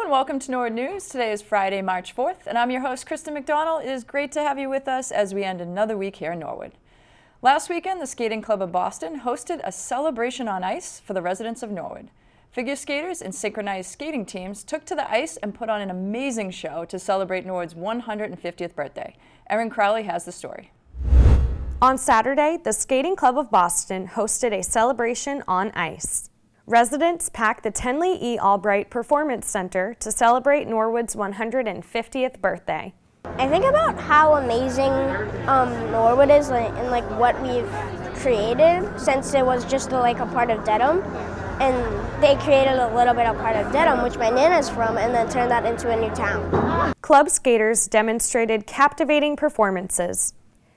and welcome to Norwood News. Today is Friday, March 4th, and I'm your host, Kristen McDonald. It is great to have you with us as we end another week here in Norwood. Last weekend, the Skating Club of Boston hosted a celebration on ice for the residents of Norwood. Figure skaters and synchronized skating teams took to the ice and put on an amazing show to celebrate Norwood's 150th birthday. Erin Crowley has the story. On Saturday, the Skating Club of Boston hosted a celebration on ice. Residents packed the Tenley E. Albright Performance Center to celebrate Norwood's 150th birthday. I think about how amazing Norwood is and what we've created, since it was just a part of Dedham, and they created a little bit of part of Dedham, which my nana's from, and then turned that into a new town. Club skaters demonstrated captivating performances.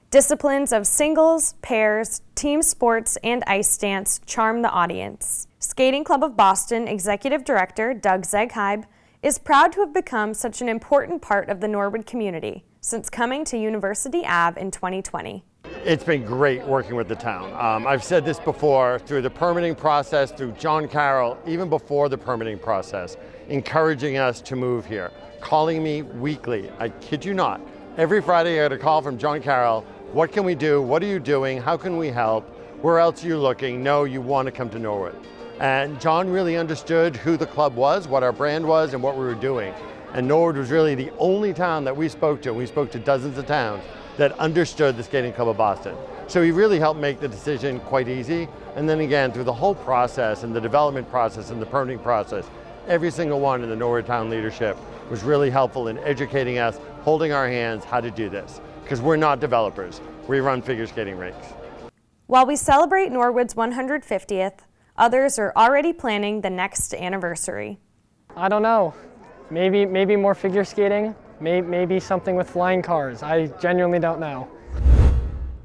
Disciplines of singles, pairs, team sports, and ice dance charm the audience. Skating Club of Boston Executive Director Doug Zegheib is proud to have become such an important part of the Norwood community since coming to University Ave in 2020. It's been great working with the town. I've said this before, through the permitting process, through John Carroll, even before the permitting process, encouraging us to move here, calling me weekly. I kid you not. Every Friday I got a call from John Carroll. What can we do? What are you doing? How can we help? Where else are you looking? No, you want to come to Norwood. And John really understood who the club was, what our brand was, and what we were doing. And Norwood was really the only town that we spoke to, and we spoke to dozens of towns, that understood the Skating Club of Boston. So he really helped make the decision quite easy. And then again, through the whole process and the development process and the permitting process, every single one in the Norwood town leadership was really helpful in educating us, holding our hands how to do this. Because we're not developers, we run figure skating rinks. While we celebrate Norwood's 150th, others are already planning the next anniversary. I don't know. Maybe more figure skating, maybe something with flying cars. I genuinely don't know.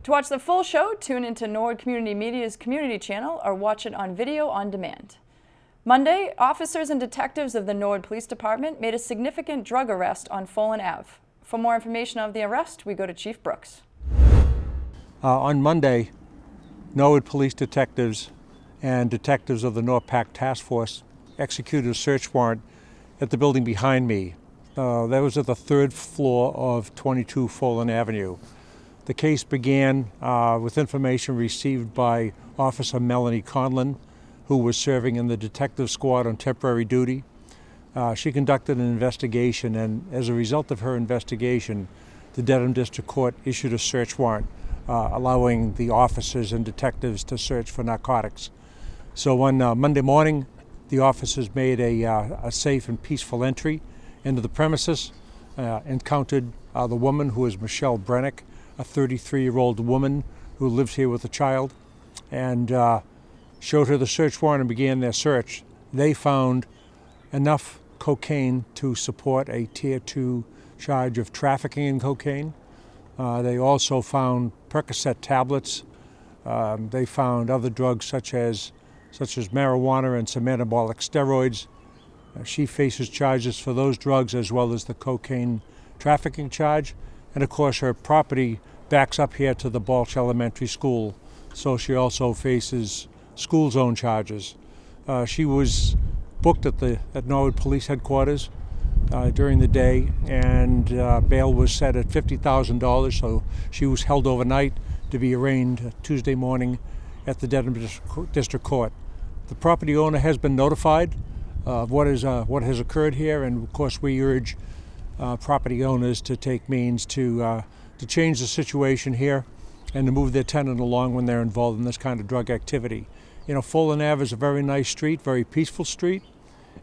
To watch the full show, tune into Norwood Community Media's community channel or watch it on video on demand. Monday, officers and detectives of the Norwood Police Department made a significant drug arrest on Follen Ave. For more information of the arrest, we go to Chief Brooks. On Monday, Norwood Police detectives and detectives of the NORPAC Task Force executed a search warrant at the building behind me. That was at the third floor of 22 Follen Avenue. The case began with information received by Officer Melanie Conlon, who was serving in the detective squad on temporary duty. She conducted an investigation, and as a result of her investigation, the Dedham District Court issued a search warrant allowing the officers and detectives to search for narcotics. So on Monday morning, the officers made a safe and peaceful entry into the premises, encountered the woman who is Michelle Brennick, a 33-year-old woman who lives here with a child, and showed her the search warrant and began their search. They found enough cocaine to support a Tier 2 charge of trafficking in cocaine. They also found Percocet tablets. They found other drugs such as marijuana and some anabolic steroids. She faces charges for those drugs as well as the cocaine trafficking charge. And of course her property backs up here to the Balch Elementary School, so she also faces school zone charges. She was booked at Norwood Police Headquarters during the day, and bail was set at $50,000, so she was held overnight to be arraigned Tuesday morning at the Dedham District Court. The property owner has been notified of what has occurred here, and of course we urge property owners to take means to change the situation here and to move their tenant along when they're involved in this kind of drug activity. You know, Follen Ave is a very nice street, very peaceful street,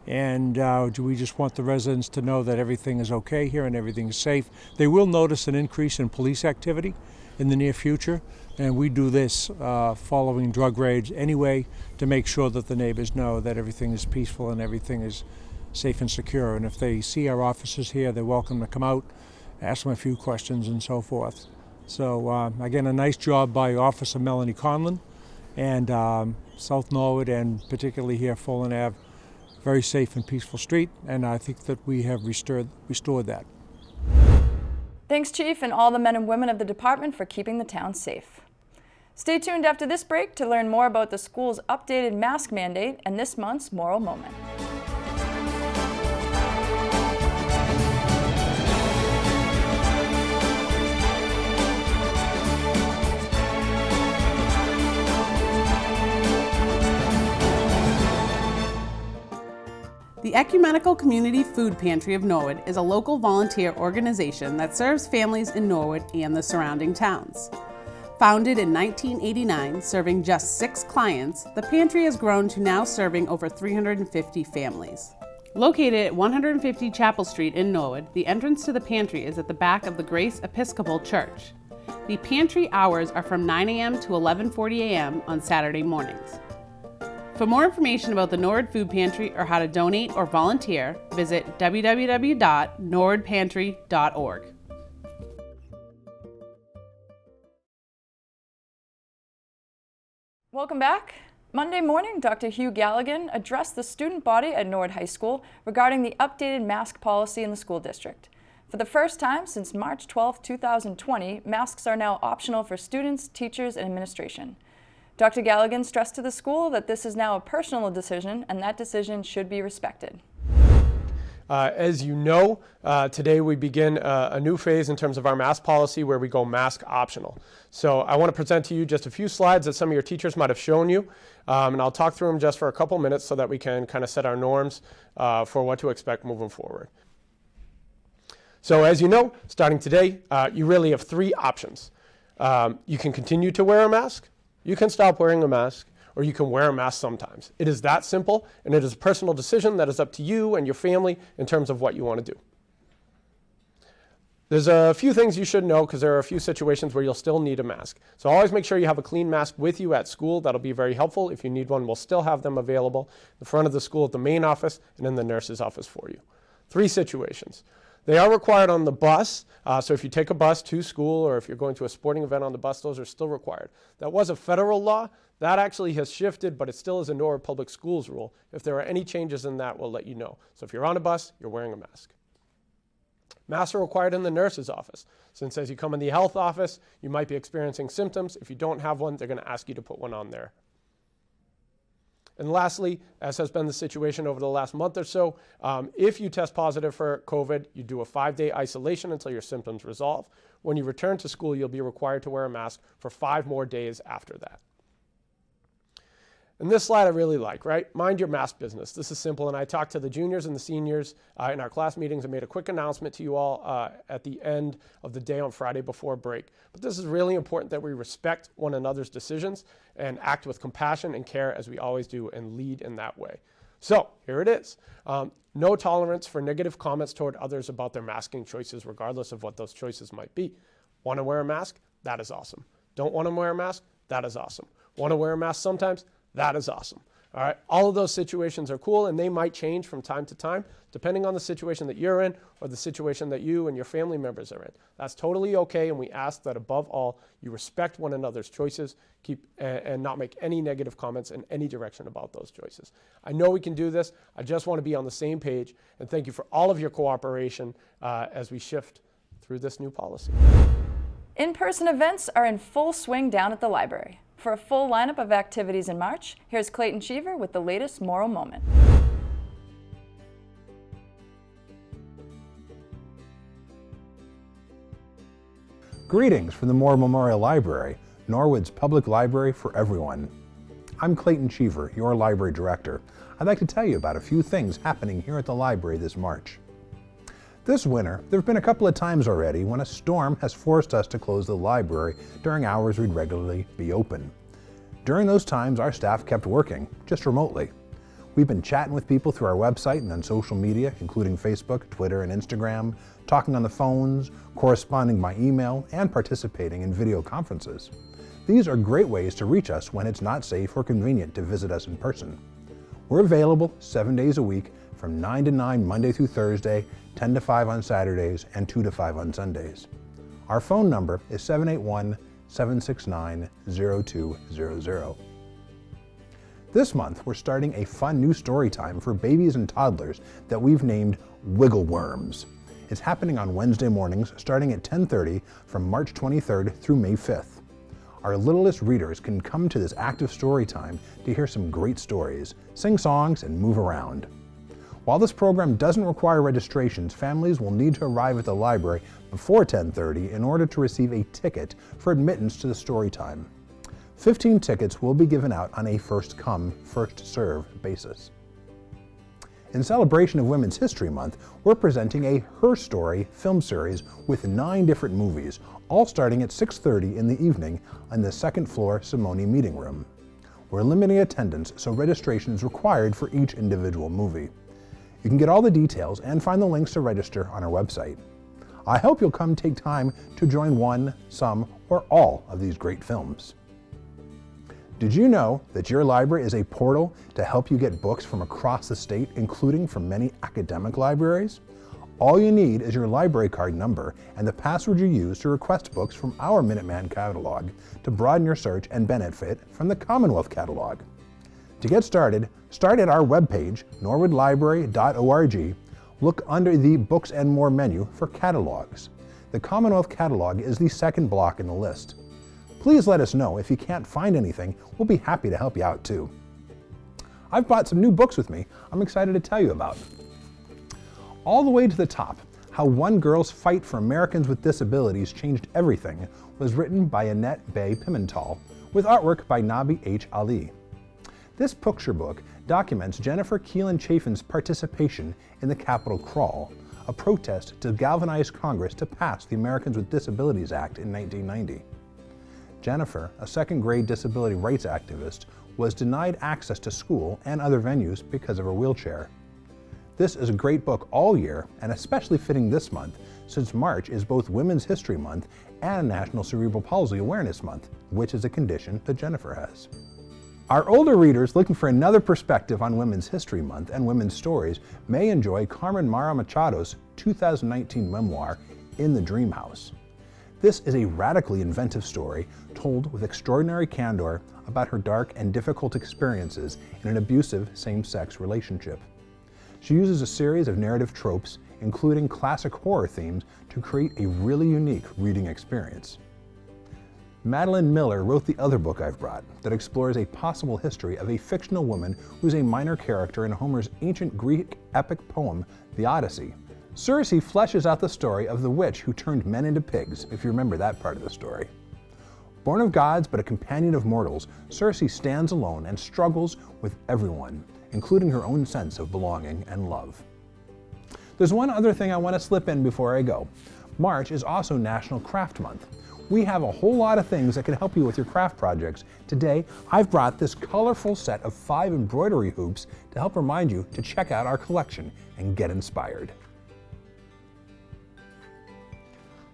and we just want the residents to know that everything is okay here and everything is safe. They will notice an increase in police activity in the near future, and we do this following drug raids anyway to make sure that the neighbors know that everything is peaceful and everything is safe and secure. And if they see our officers here, they're welcome to come out, ask them a few questions and so forth. So again, a nice job by Officer Melanie Conlon and South Norwood, and particularly here Follen Ave, very safe and peaceful street, and I think that we have restored that. Thanks, Chief, and all the men and women of the department for keeping the town safe. Stay tuned after this break to learn more about the school's updated mask mandate and this month's Moral Moment. The Ecumenical Community Food Pantry of Norwood is a local volunteer organization that serves families in Norwood and the surrounding towns. Founded in 1989, serving just 6 clients, the pantry has grown to now serving over 350 families. Located at 150 Chapel Street in Norwood, the entrance to the pantry is at the back of the Grace Episcopal Church. The pantry hours are from 9 a.m. to 11:40 a.m. on Saturday mornings. For more information about the Norwood Food Pantry or how to donate or volunteer, visit www.norwoodpantry.org. Welcome back. Monday morning, Dr. Hugh Galligan addressed the student body at Norwood High School regarding the updated mask policy in the school district. For the first time since March 12, 2020, masks are now optional for students, teachers, and administration. Dr. Galligan stressed to the school that this is now a personal decision and that decision should be respected. As you know, today we begin a new phase in terms of our mask policy where we go mask optional. So I want to present to you just a few slides that some of your teachers might have shown you, and I'll talk through them just for a couple minutes so that we can kind of set our norms for what to expect moving forward. So as you know, starting today, you really have 3 options. You can continue to wear a mask, you can stop wearing a mask, or you can wear a mask sometimes. It is that simple, and it is a personal decision that is up to you and your family in terms of what you want to do. There's a few things you should know because there are a few situations where you'll still need a mask. So always make sure you have a clean mask with you at school. That'll be very helpful. If you need one, we'll still have them available in front of the school at the main office and in the nurse's office for you. 3 situations. They are required on the bus, so if you take a bus to school or if you're going to a sporting event on the bus, those are still required. That was a federal law. That actually has shifted, but it still is a Norwood Public Schools rule. If there are any changes in that, we'll let you know. So if you're on a bus, you're wearing a mask. Masks are required in the nurse's office. Since as you come in the health office, you might be experiencing symptoms. If you don't have one, they're going to ask you to put one on there. And lastly, as has been the situation over the last month or so, if you test positive for COVID, you do a 5-day isolation until your symptoms resolve. When you return to school, you'll be required to wear a mask for 5 more days after that. And this slide I really like, right? Mind your mask business. This is simple, and I talked to the juniors and the seniors in our class meetings and made a quick announcement to you all at the end of the day on Friday before break. But this is really important that we respect one another's decisions and act with compassion and care as we always do and lead in that way. So here it is. No tolerance for negative comments toward others about their masking choices, regardless of what those choices might be. Want to wear a mask? That is awesome. Don't want to wear a mask? That is awesome. Want to wear a mask sometimes? That is awesome. All right, all of those situations are cool, and they might change from time to time, depending on the situation that you're in or the situation that you and your family members are in. That's totally okay, and we ask that above all, you respect one another's choices, and not make any negative comments in any direction about those choices. I know we can do this. I just want to be on the same page, and thank you for all of your cooperation as we shift through this new policy. In-person events are in full swing down at the library. For a full lineup of activities in March, here's Clayton Cheever with the latest Moral Moment. Greetings from the Moore Memorial Library, Norwood's public library for everyone. I'm Clayton Cheever, your library director. I'd like to tell you about a few things happening here at the library this March. This winter, there have been a couple of times already when a storm has forced us to close the library during hours we'd regularly be open. During those times, our staff kept working, just remotely. We've been chatting with people through our website and on social media, including Facebook, Twitter, and Instagram, talking on the phones, corresponding by email, and participating in video conferences. These are great ways to reach us when it's not safe or convenient to visit us in person. We're available 7 days a week from 9 to 9 Monday through Thursday, 10 to 5 on Saturdays, and 2 to 5 on Sundays. Our phone number is 781-769-0200. This month, we're starting a fun new story time for babies and toddlers that we've named Wiggle Worms. It's happening on Wednesday mornings starting at 10:30 from March 23rd through May 5th. Our littlest readers can come to this active story time to hear some great stories, sing songs, and move around. While this program doesn't require registrations, families will need to arrive at the library before 10:30 in order to receive a ticket for admittance to the story time. 15 tickets will be given out on a first-come, first-served basis. In celebration of Women's History Month, we're presenting a Her Story film series with 9 different movies, all starting at 6:30 in the evening on the second floor Simone meeting room. We're limiting attendance, so registration is required for each individual movie. You can get all the details and find the links to register on our website. I hope you'll come take time to join one, some, or all of these great films. Did you know that your library is a portal to help you get books from across the state, including from many academic libraries? All you need is your library card number and the password you use to request books from our Minuteman catalog to broaden your search and benefit from the Commonwealth catalog. To get started, start at our webpage, norwoodlibrary.org. Look under the Books and More menu for catalogs. The Commonwealth catalog is the second block in the list. Please let us know if you can't find anything. We'll be happy to help you out too. I've brought some new books with me I'm excited to tell you about. All the way to the top, How One Girl's Fight for Americans with Disabilities Changed Everything was written by Annette Bay Pimental with artwork by Nabi H. Ali. This picture book documents Jennifer Keelan Chafin's participation in the Capitol Crawl, a protest to galvanize Congress to pass the Americans with Disabilities Act in 1990. Jennifer, a second-grade disability rights activist, was denied access to school and other venues because of her wheelchair. This is a great book all year, and especially fitting this month, since March is both Women's History Month and National Cerebral Palsy Awareness Month, which is a condition that Jennifer has. Our older readers looking for another perspective on Women's History Month and women's stories may enjoy Carmen Mara Machado's 2019 memoir, In the Dream House. This is a radically inventive story told with extraordinary candor about her dark and difficult experiences in an abusive same-sex relationship. She uses a series of narrative tropes, including classic horror themes, to create a really unique reading experience. Madeline Miller wrote the other book I've brought that explores a possible history of a fictional woman who's a minor character in Homer's ancient Greek epic poem, The Odyssey. Circe fleshes out the story of the witch who turned men into pigs, if you remember that part of the story. Born of gods but a companion of mortals, Circe stands alone and struggles with everyone, including her own sense of belonging and love. There's one other thing I want to slip in before I go. March is also National Craft Month. We have a whole lot of things that can help you with your craft projects. Today, I've brought this colorful set of 5 embroidery hoops to help remind you to check out our collection and get inspired.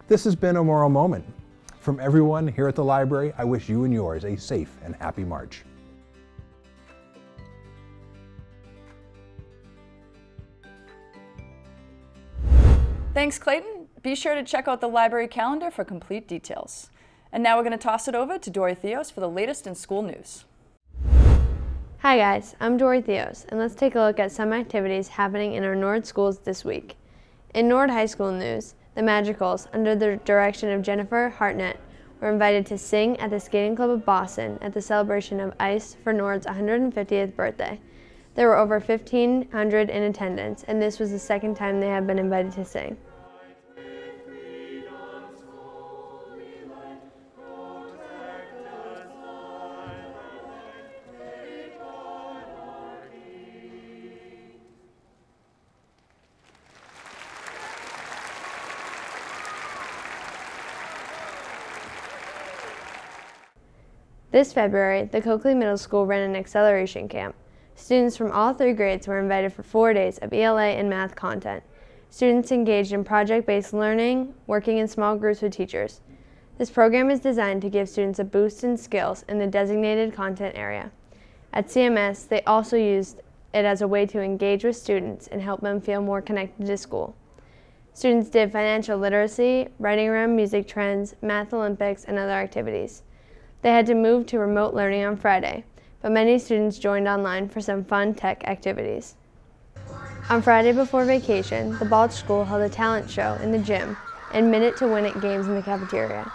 This has been a Moral Moment. From everyone here at the library, I wish you and yours a safe and happy March. Thanks, Clayton. Be sure to check out the library calendar for complete details. And now we're going to toss it over to Dory Theos for the latest in school news. Hi guys, I'm Dory Theos, and let's take a look at some activities happening in our Norwood schools this week. In Norwood High School news, the Magicals, under the direction of Jennifer Hartnett, were invited to sing at the Skating Club of Boston at the celebration of ice for Norwood's 150th birthday. There were over 1,500 in attendance, and this was the second time they have been invited to sing. This February, the Coakley Middle School ran an acceleration camp. Students from all 3 grades were invited for 4 days of ELA and math content. Students engaged in project-based learning, working in small groups with teachers. This program is designed to give students a boost in skills in the designated content area. At CMS, they also used it as a way to engage with students and help them feel more connected to school. Students did financial literacy, writing around music trends, math Olympics, and other activities. They had to move to remote learning on Friday, but many students joined online for some fun tech activities. On Friday before vacation, the Balch School held a talent show in the gym and Minute to Win It games in the cafeteria.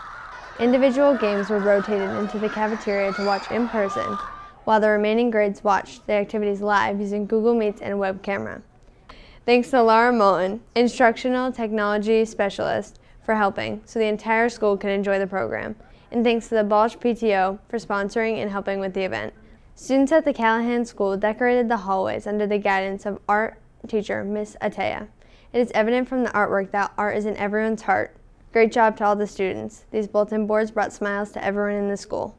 Individual games were rotated into the cafeteria to watch in person, while the remaining grades watched the activities live using Google Meets and a web camera. Thanks to Laura Moulton, Instructional Technology Specialist, for helping so the entire school could enjoy the program. And thanks to the Balch PTO for sponsoring and helping with the event. Students at the Callahan School decorated the hallways under the guidance of art teacher, Miss Ataya. It is evident from the artwork that art is in everyone's heart. Great job to all the students. These bulletin boards brought smiles to everyone in the school.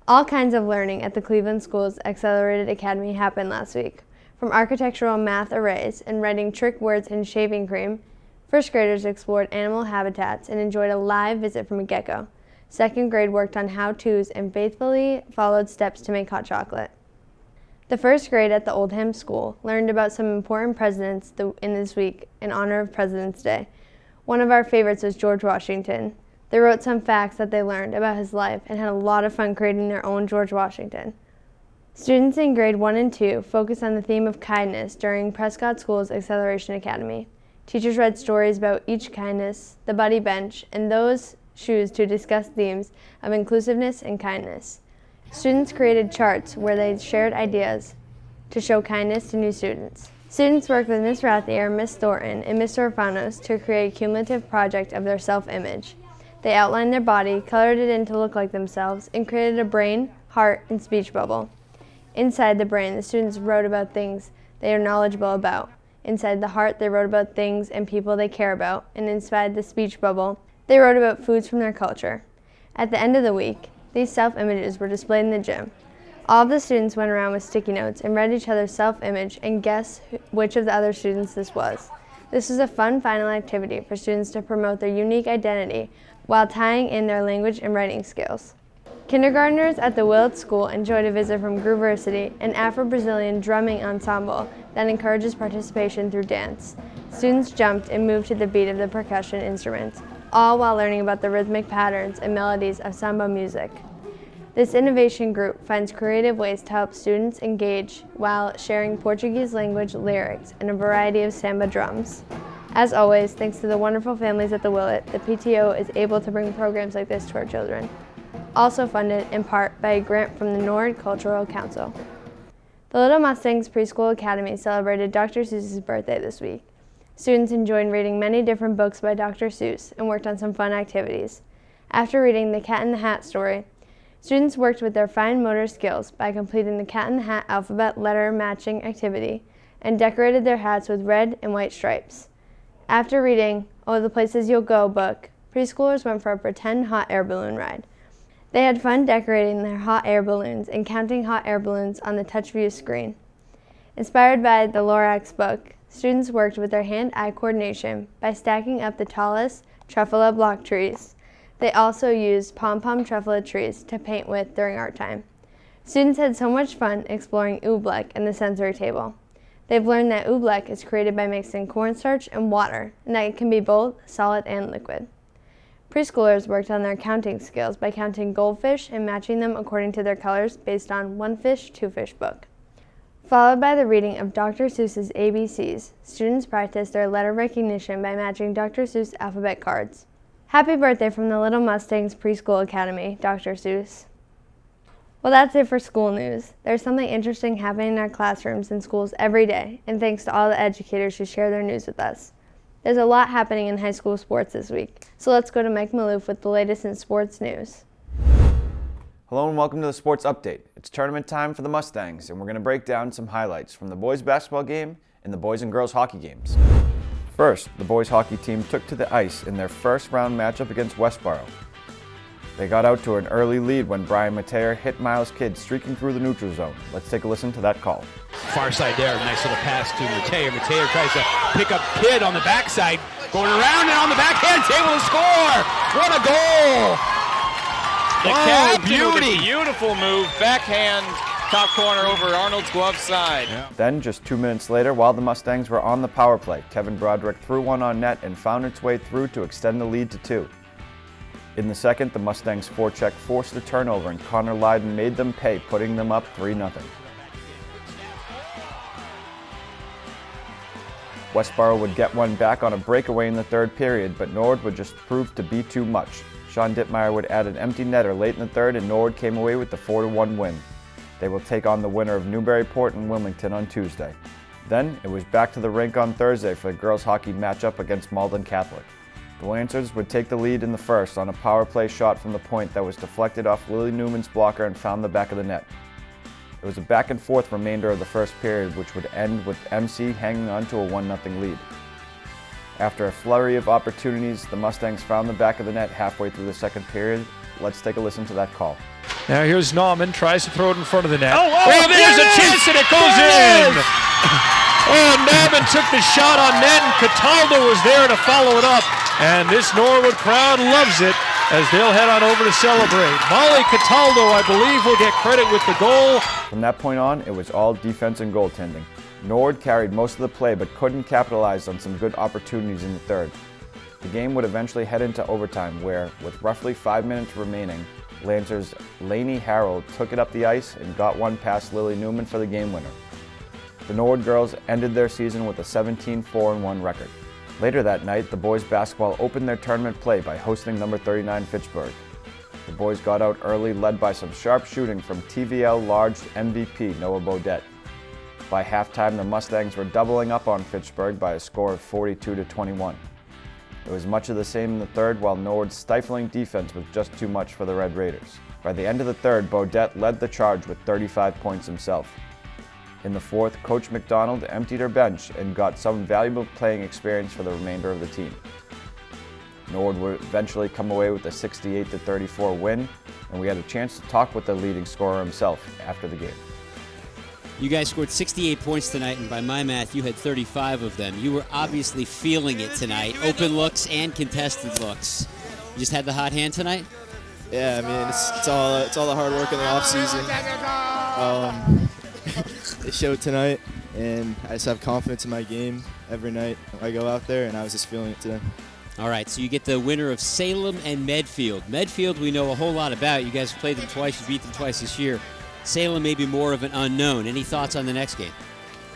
All kinds of learning at the Cleveland School's Accelerated Academy happened last week. From architectural math arrays and writing trick words in shaving cream, first graders explored animal habitats and enjoyed a live visit from a gecko. Second grade worked on how-tos and faithfully followed steps to make hot chocolate. The first grade at the Oldham School learned about some important presidents in this week in honor of President's Day. One of our favorites was George Washington. They wrote some facts that they learned about his life and had a lot of fun creating their own George Washington. Students in grade 1 and 2 focused on the theme of kindness during Prescott School's Acceleration Academy. Teachers read stories about each kindness, the buddy bench, and those shoes to discuss themes of inclusiveness and kindness. Students created charts where they shared ideas to show kindness to new students. Students worked with Ms. Rathier, Ms. Thornton, and Mr. Orfanos to create a cumulative project of their self-image. They outlined their body, colored it in to look like themselves, and created a brain, heart, and speech bubble. Inside the brain, the students wrote about things they are knowledgeable about. Inside the heart, they wrote about things and people they care about. And inside the speech bubble, they wrote about foods from their culture. At the end of the week, these self-images were displayed in the gym. All of the students went around with sticky notes and read each other's self-image and guessed which of the other students this was. This was a fun final activity for students to promote their unique identity while tying in their language and writing skills. Kindergartners at the Willett School enjoyed a visit from Grooversity, an Afro-Brazilian drumming ensemble that encourages participation through dance. Students jumped and moved to the beat of the percussion instruments, all while learning about the rhythmic patterns and melodies of samba music. This innovation group finds creative ways to help students engage while sharing Portuguese language lyrics and a variety of samba drums. As always, thanks to the wonderful families at the Willett, the PTO is able to bring programs like this to our children. Also funded in part by a grant from the Norwood Cultural Council. The Little Mustangs Preschool Academy celebrated Dr. Seuss's birthday this week. Students enjoyed reading many different books by Dr. Seuss and worked on some fun activities. After reading The Cat in the Hat story, students worked with their fine motor skills by completing the Cat in the Hat alphabet letter matching activity and decorated their hats with red and white stripes. After reading Oh, the Places You'll Go book, preschoolers went for a pretend hot air balloon ride. They had fun decorating their hot air balloons and counting hot air balloons on the TouchView screen. Inspired by the Lorax book, students worked with their hand-eye coordination by stacking up the tallest truffula block trees. They also used pom-pom truffula trees to paint with during art time. Students had so much fun exploring oobleck and the sensory table. They've learned that oobleck is created by mixing cornstarch and water, and that it can be both solid and liquid. Preschoolers worked on their counting skills by counting goldfish and matching them according to their colors based on One Fish, Two Fish book. Followed by the reading of Dr. Seuss's ABCs, students practiced their letter recognition by matching Dr. Seuss alphabet cards. Happy birthday from the Little Mustangs Preschool Academy, Dr. Seuss. Well, that's it for school news. There's something interesting happening in our classrooms and schools every day, and thanks to all the educators who share their news with us. There's a lot happening in high school sports this week, so let's go to Mike Maloof with the latest in sports news. Hello and welcome to the Sports Update. It's tournament time for the Mustangs, and we're going to break down some highlights from the boys basketball game and the boys and girls hockey games. First, the boys hockey team took to the ice in their first round matchup against Westboro. They got out to an early lead when Brian Mateer hit Miles Kidd streaking through the neutral zone. Let's take a listen to that call. Far side there, nice little pass to Mateer. Mateer tries to pick up Kidd on the backside, going around and on the backhand, able to score. What a goal! The captain with a beautiful move, backhand, top corner over Arnold's glove side. Yeah. Then, just 2 minutes later, while the Mustangs were on the power play, Kevin Broderick threw one on net and found its way through to extend the lead to 2. In the second, the Mustangs' forecheck forced a turnover and Connor Lydon made them pay, putting them up 3-0. Westboro would get one back on a breakaway in the third period, but Norwood would just prove to be too much. Sean Dittmeyer would add an empty netter late in the third, and Norwood came away with the 4-1 win. They will take on the winner of Newburyport and Wilmington on Tuesday. Then, it was back to the rink on Thursday for the girls' hockey matchup against Malden Catholic. The Lancers would take the lead in the first on a power play shot from the point that was deflected off Lily Newman's blocker and found the back of the net. It was a back and forth remainder of the first period, which would end with MC hanging on to a 1-0 lead. After a flurry of opportunities, the Mustangs found the back of the net halfway through the second period. Let's take a listen to that call. Now here's Nauman, tries to throw it in front of the net. Oh, There's a chance and it goes in! Oh, Nauman took the shot on net and Cataldo was there to follow it up. And this Norwood crowd loves it as they'll head on over to celebrate. Molly Cataldo, I believe, will get credit with the goal. From that point on, it was all defense and goaltending. Norwood carried most of the play but couldn't capitalize on some good opportunities in the third. The game would eventually head into overtime where, with roughly 5 minutes remaining, Lancers' Lainey Harrell took it up the ice and got one past Lily Newman for the game winner. The Norwood girls ended their season with a 17-4-1 record. Later that night, the boys basketball opened their tournament play by hosting number 39 Fitchburg. The boys got out early, led by some sharp shooting from TVL Large MVP Noah Bodette. By halftime, the Mustangs were doubling up on Fitchburg by a score of 42-21. It was much of the same in the third, while Norwood's stifling defense was just too much for the Red Raiders. By the end of the third, Bodette led the charge with 35 points himself. In the fourth, Coach McDonald emptied her bench and got some valuable playing experience for the remainder of the team. Norwood would eventually come away with a 68-34 win, and we had a chance to talk with the leading scorer himself after the game. You guys scored 68 points tonight, and by my math, you had 35 of them. You were obviously feeling it tonight, open looks and contested looks. You just had the hot hand tonight? Yeah, I mean, it's all the hard work in the off season. It showed tonight, and I just have confidence in my game every night. I go out there, and I was just feeling it today. All right, so you get the winner of Salem and Medfield. Medfield we know a whole lot about. You guys have played them twice, you beat them twice this year. Salem may be more of an unknown. Any thoughts on the next game?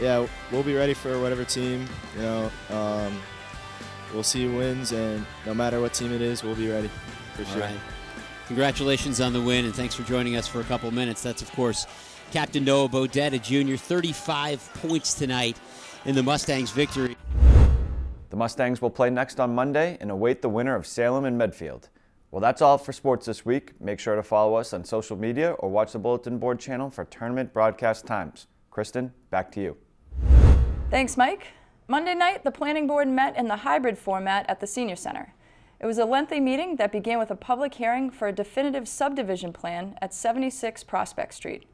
Yeah, we'll be ready for whatever team, we'll see who wins, and no matter what team it is, we'll be ready for sure. All right. Congratulations on the win, and thanks for joining us for a couple minutes. That's, of course, Captain Noah Bodette, a junior, 35 points tonight in the Mustangs' victory. The Mustangs will play next on Monday and await the winner of Salem and Medfield. Well, that's all for sports this week. Make sure to follow us on social media or watch the Bulletin Board channel for tournament broadcast times. Kristen, back to you. Thanks, Mike. Monday night, the planning board met in the hybrid format at the Senior Center. It was a lengthy meeting that began with a public hearing for a definitive subdivision plan at 76 Prospect Street.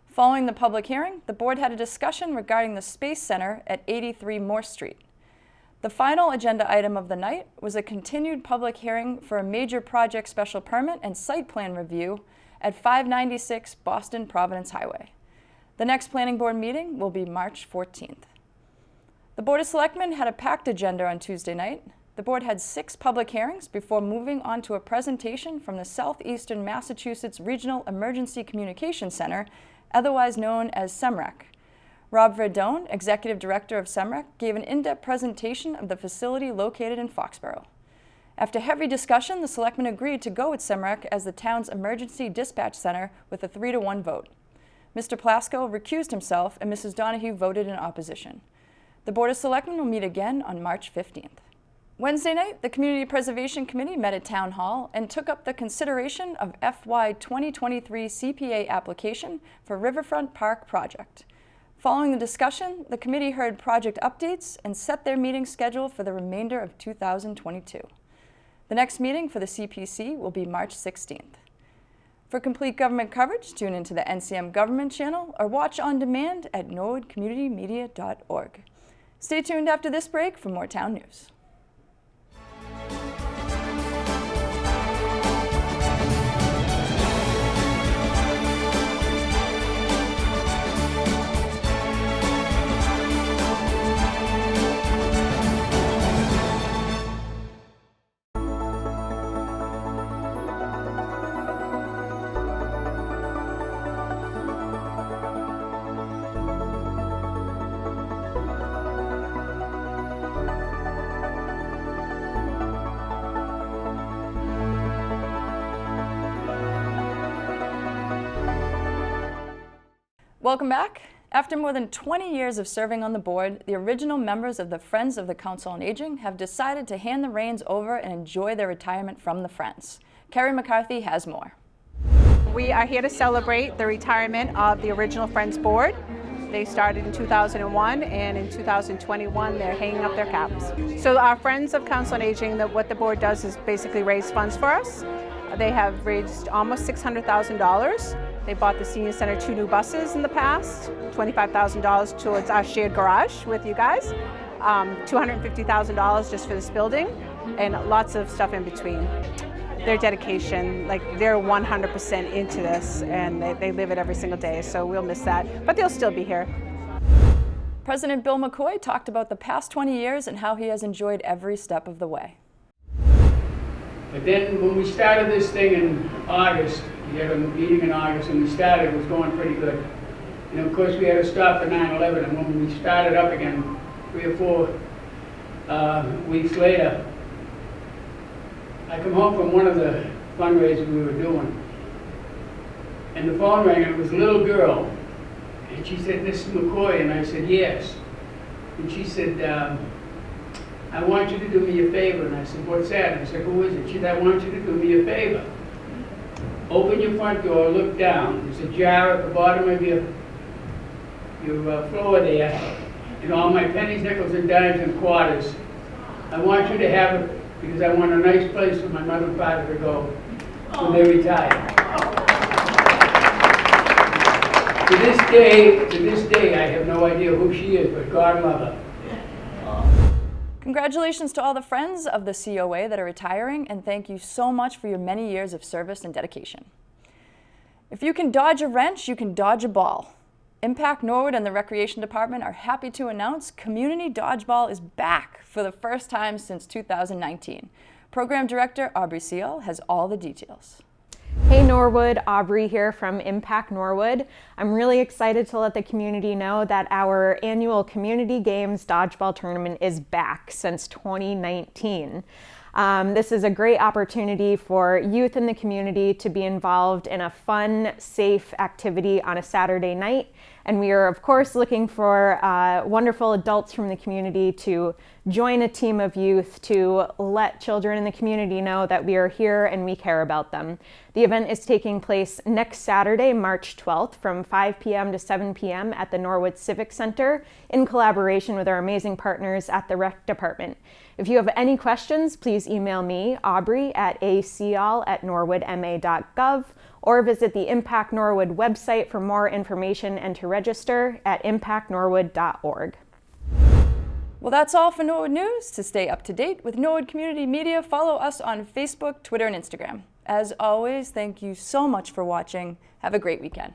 Following the public hearing, the board had a discussion regarding the Space Center at 83 Morse Street. The final agenda item of the night was a continued public hearing for a major project special permit and site plan review at 596 Boston Providence Highway. The next planning board meeting will be March 14th. The Board of Selectmen had a packed agenda on Tuesday night. The board had 6 public hearings before moving on to a presentation from the Southeastern Massachusetts Regional Emergency Communication Center, otherwise known as SEMREC. Rob Verdone, Executive Director of SEMREC, gave an in-depth presentation of the facility located in Foxborough. After heavy discussion, the selectmen agreed to go with SEMREC as the town's emergency dispatch center with a 3-to-1 vote. Mr. Plasko recused himself and Mrs. Donahue voted in opposition. The Board of Selectmen will meet again on March 15th. Wednesday night, the Community Preservation Committee met at Town Hall and took up the consideration of FY 2023 CPA application for Riverfront Park project. Following the discussion, the committee heard project updates and set their meeting schedule for the remainder of 2022. The next meeting for the CPC will be March 16th. For complete government coverage, tune into the NCM Government channel or watch on demand at norwoodcommunitymedia.org. Stay tuned after this break for more town news. Welcome back. After more than 20 years of serving on the board, the original members of the Friends of the Council on Aging have decided to hand the reins over and enjoy their retirement from the Friends. Kerry McCarthy has more. We are here to celebrate the retirement of the original Friends Board. They started in 2001, and in 2021 they're hanging up their caps. So our Friends of Council on Aging, what the board does is basically raise funds for us. They have raised almost $600,000. They bought the senior center 2 new buses in the past, $25,000 towards our shared garage with you guys, $250,000 just for this building, and lots of stuff in between. Their dedication, they're 100% into this, and they live it every single day, so we'll miss that, but they'll still be here. President Bill McCoy talked about the past 20 years and how he has enjoyed every step of the way. But then when we started this thing in August, we had a meeting in August and we started, it was going pretty good. And of course we had to stop for 9/11, and when we started up again 3 or 4 weeks later, I come home from one of the fundraisers we were doing, and the phone rang, and it was a little girl, and she said, "Mrs. McCoy," and I said, "Yes." And she said, "I want you to do me a favor." And I said, "What's that?" And I said, "Who is it?" She said, "I want you to do me a favor. Open your front door, look down. There's a jar at the bottom of your floor there, and all my pennies, nickels, and dimes and quarters. I want you to have it because I want a nice place for my mother and father to go when they retire." To this day, I have no idea who she is, but God love her. Congratulations to all the friends of the COA that are retiring, and thank you so much for your many years of service and dedication. If you can dodge a wrench, you can dodge a ball. Impact Norwood and the Recreation Department are happy to announce Community Dodgeball is back for the first time since 2019. Program Director Aubrey Seal has all the details. Hey Norwood, Aubrey here from Impact Norwood. I'm really excited to let the community know that our annual Community Games Dodgeball Tournament is back since 2019. This is a great opportunity for youth in the community to be involved in a fun, safe activity on a Saturday night. And we are, of course, looking for wonderful adults from the community to join a team of youth to let children in the community know that we are here and we care about them. The event is taking place next Saturday, March 12th from 5 p.m. to 7 p.m. at the Norwood Civic Center in collaboration with our amazing partners at the Rec Department. If you have any questions, please email me, Aubrey, at acial@norwoodma.gov, or visit the Impact Norwood website for more information and to register at impactnorwood.org. Well, that's all for Norwood News. To stay up to date with Norwood Community Media, follow us on Facebook, Twitter, and Instagram. As always, thank you so much for watching. Have a great weekend.